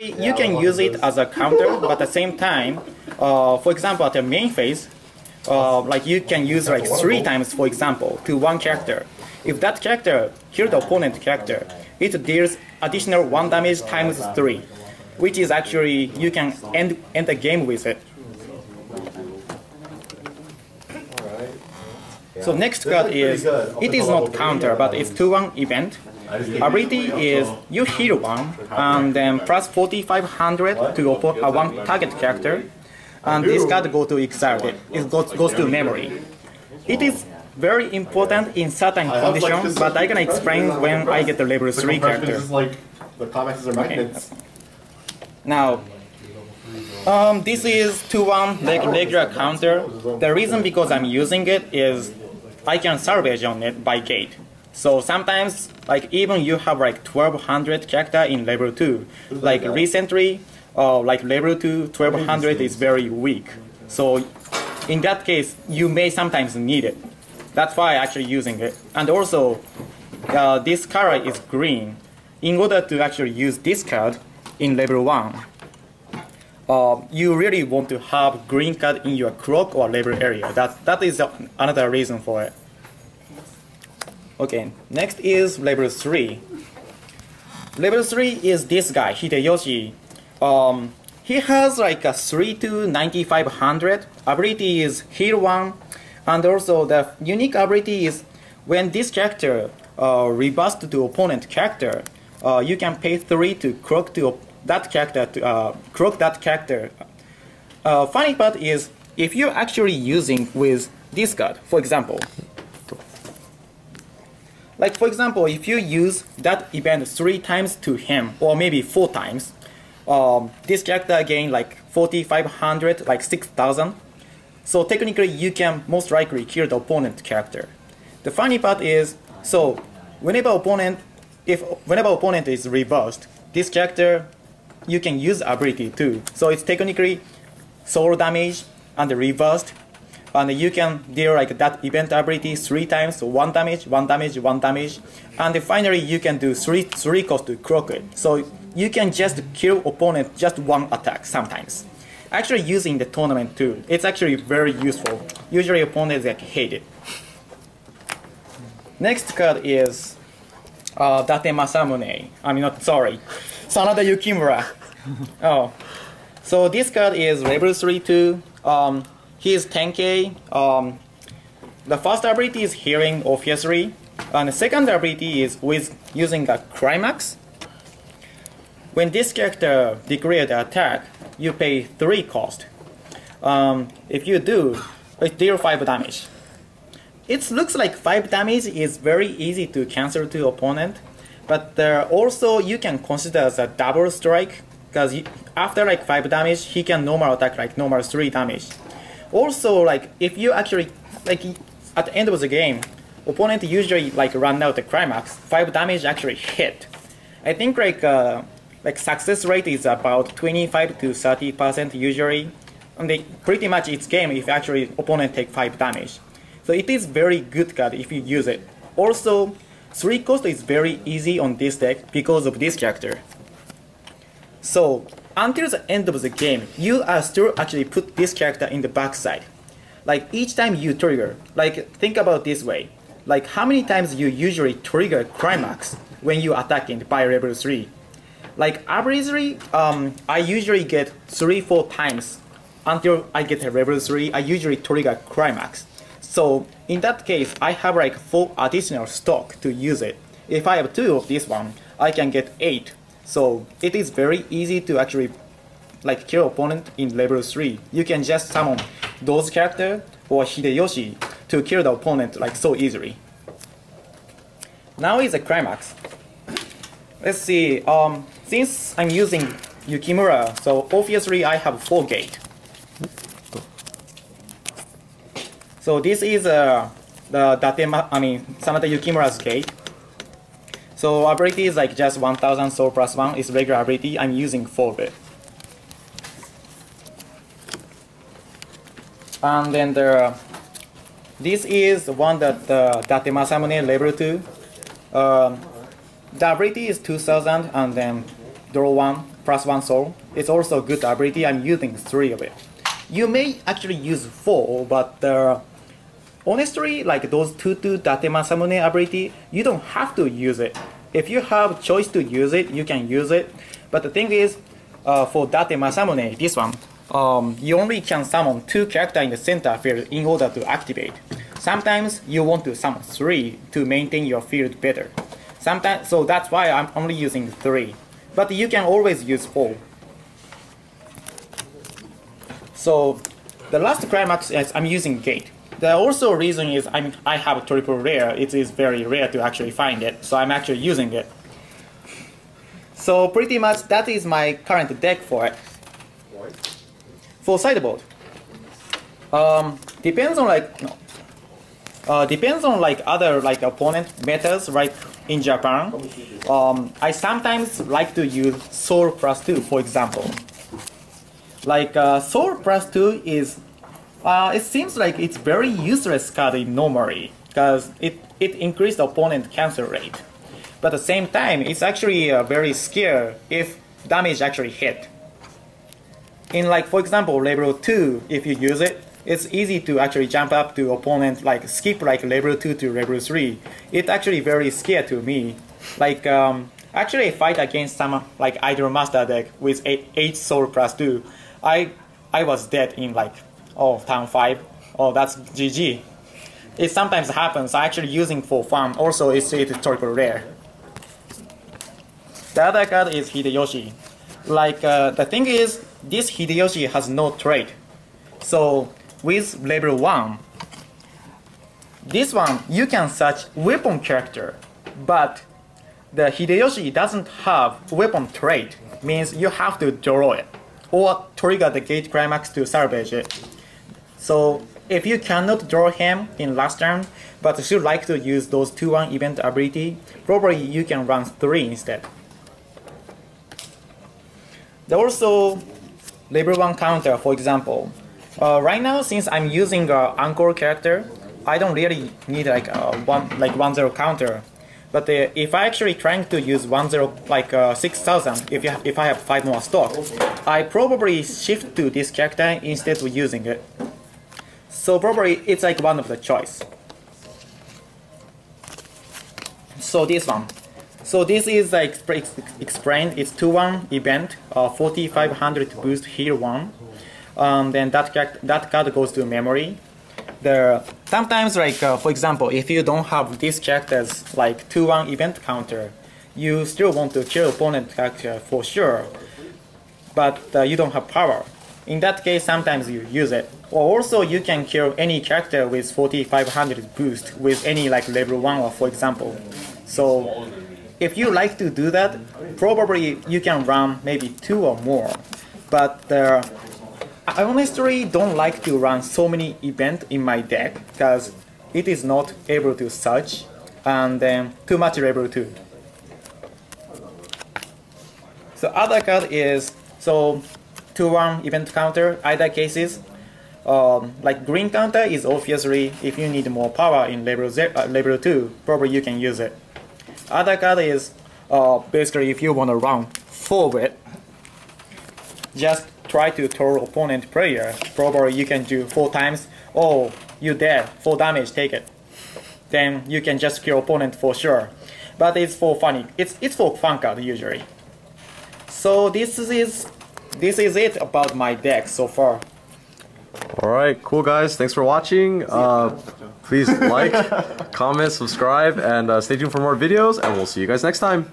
You can use it as a counter, but at the same time, for example, at the main phase, like you can use like 3 times, for example, to one character. If that character kills the opponent character, it deals additional 1 damage times 3, which is actually, you can end the game with it. So next card is, it is not counter, but it's 2-1 event. Ability is you heal 1 and then plus 4500 to one target character, and this card goes to exile. It goes to memory. It is very important in certain conditions, but I can explain when I get the level 3 character. The comics are magnets. Now, this is 2-1 regular counter. The reason because I'm using it is I can salvage on it by gate. So sometimes, like even you have like 1200 character in level 2, like recently, like level 2 1200 is very weak. So in that case, you may sometimes need it. That's why I'm actually using it. And also, this color is green. In order to actually use this card in level 1, you really want to have green card in your clock or level area. That is another reason for it. Okay, next is level 3. Level 3 is this guy, Hideyoshi. He has like a 3 to 9500. Ability is heal 1, and also the unique ability is when this character rebuffs to opponent character, you can pay 3 to clock to that character clock that character. Funny part is if you're actually using with this card, for example. Like for example, if you use that event 3 times to him, or maybe 4 times, this character gain like 4500, like 6000. So technically you can most likely kill the opponent character. The funny part is, so whenever opponent is reversed, this character, you can use ability too. So it's technically soul damage and reversed. And you can deal like that event ability 3 times, so 1 damage, 1 damage, 1 damage. And finally you can do 3 cost to clock it. So you can just kill opponent just 1 attack sometimes. Actually using the tournament too, it's actually very useful. Usually opponents like hate it. Next card is Date Masamune. I mean, not sorry, Sanada Yukimura. Oh, so this card is level 3 too. He is 10k. The first ability is healing, obviously, and the second ability is with using a Climax. When this character declares the attack, you pay 3 cost. If you do, it deals 5 damage. It looks like 5 damage is very easy to cancel to opponent, but also you can consider as a double strike, because after like 5 damage, he can normal attack like normal 3 damage. Also, like if you actually like at the end of the game, opponent usually like run out the Climax, 5 damage actually hit. I think like success rate is about 25 to 30% usually, and pretty much it's game if actually opponent take 5 damage. So it is very good card if you use it. Also, 3 cost is very easy on this deck because of this character. So until the end of the game, you are still actually put this character in the backside. Like each time you trigger, like think about this way, like how many times you usually trigger Climax when you attacking by level 3. Like averagely, I usually get 3-4 times until I get a level 3. I usually trigger Climax. So in that case, I have like 4 additional stock to use it. If I have 2 of this one, I can get 8. So it is very easy to actually like kill opponent in level 3. You can just summon those character or Hideyoshi to kill the opponent like so easily. Now is a Climax. Let's see, since I'm using Yukimura, so obviously I have 4 gate. So this is the Sanada Yukimura's gate. So ability is like just 1000 soul plus 1 is regular ability. I'm using 4 of it. And then this is the one that Date Masamune level 2. The ability is 2000 and then draw 1. plus 1 soul. It's also a good ability. I'm using 3 of it. You may actually use 4, but honestly, like those 2 Date Masamune ability, you don't have to use it. If you have choice to use it, you can use it. But the thing is, for Date Masamune, this one, you only can summon 2 characters in the center field in order to activate. Sometimes you want to summon 3 to maintain your field better. Sometimes, so that's why I'm only using 3. But you can always use 4. So the last climax is I'm using gate. The also reason is I have triple rare. It is very rare to actually find it, so I'm actually using it. So pretty much that is my current deck for it. For sideboard, depends on other like opponent metas right in Japan. I sometimes like to use Soul plus 2, for example. Like Soul plus 2 is, it seems like it's very useless card normally because it increases the opponent cancel rate. But at the same time, it's actually very scary if damage actually hit. In like, for example, level 2, if you use it, it's easy to actually jump up to opponent, like skip like level 2 to level 3. It's actually very scary to me. Like, actually I fight against some like Idol Master deck with 8 Soul plus 2. I was dead in like, turn 5. Oh, that's GG. It sometimes happens. I actually using for fun. Also, it's triple rare. The other card is Hideyoshi. Like, the thing is, this Hideyoshi has no trait. So, with level 1, this one, you can search weapon character, but the Hideyoshi doesn't have weapon trait, means you have to draw it, or trigger the gate climax to salvage it. So, if you cannot draw him in last turn, but still like to use those 2-1 event ability, probably you can run 3 instead. There also level 1 counter, for example. Right now, since I'm using an Anchor character, I don't really need like a 1-0 counter. But if I actually trying to use 1-0 like 6,000, if I have 5 more stock, I probably shift to this character instead of using it. So probably it's like one of the choice. So this one. So this is like explained. It's 2-1 event, 4500 boost heal 1. Then that card goes to memory. Sometimes like for example, if you don't have these characters like 2-1 event counter, you still want to kill opponent character for sure, but you don't have power. In that case, sometimes you use it. Or also you can kill any character with 4500 boost with any like level 1 or for example. So if you like to do that, probably you can run maybe 2 or more. But I honestly don't like to run so many events in my deck because it is not able to search and then too much level 2. So other card is 2-1 event counter, either cases. Like green counter is obviously if you need more power in level 2, probably you can use it. Other card is basically if you want to run forward, just try to throw opponent player. Probably you can do 4 times. Oh, you dead, 4 damage, take it. Then you can just kill opponent for sure. But it's for funny. It's for fun card usually. So this is it about my deck so far. Alright, cool guys. Thanks for watching. Please like, comment, subscribe, and stay tuned for more videos, and we'll see you guys next time.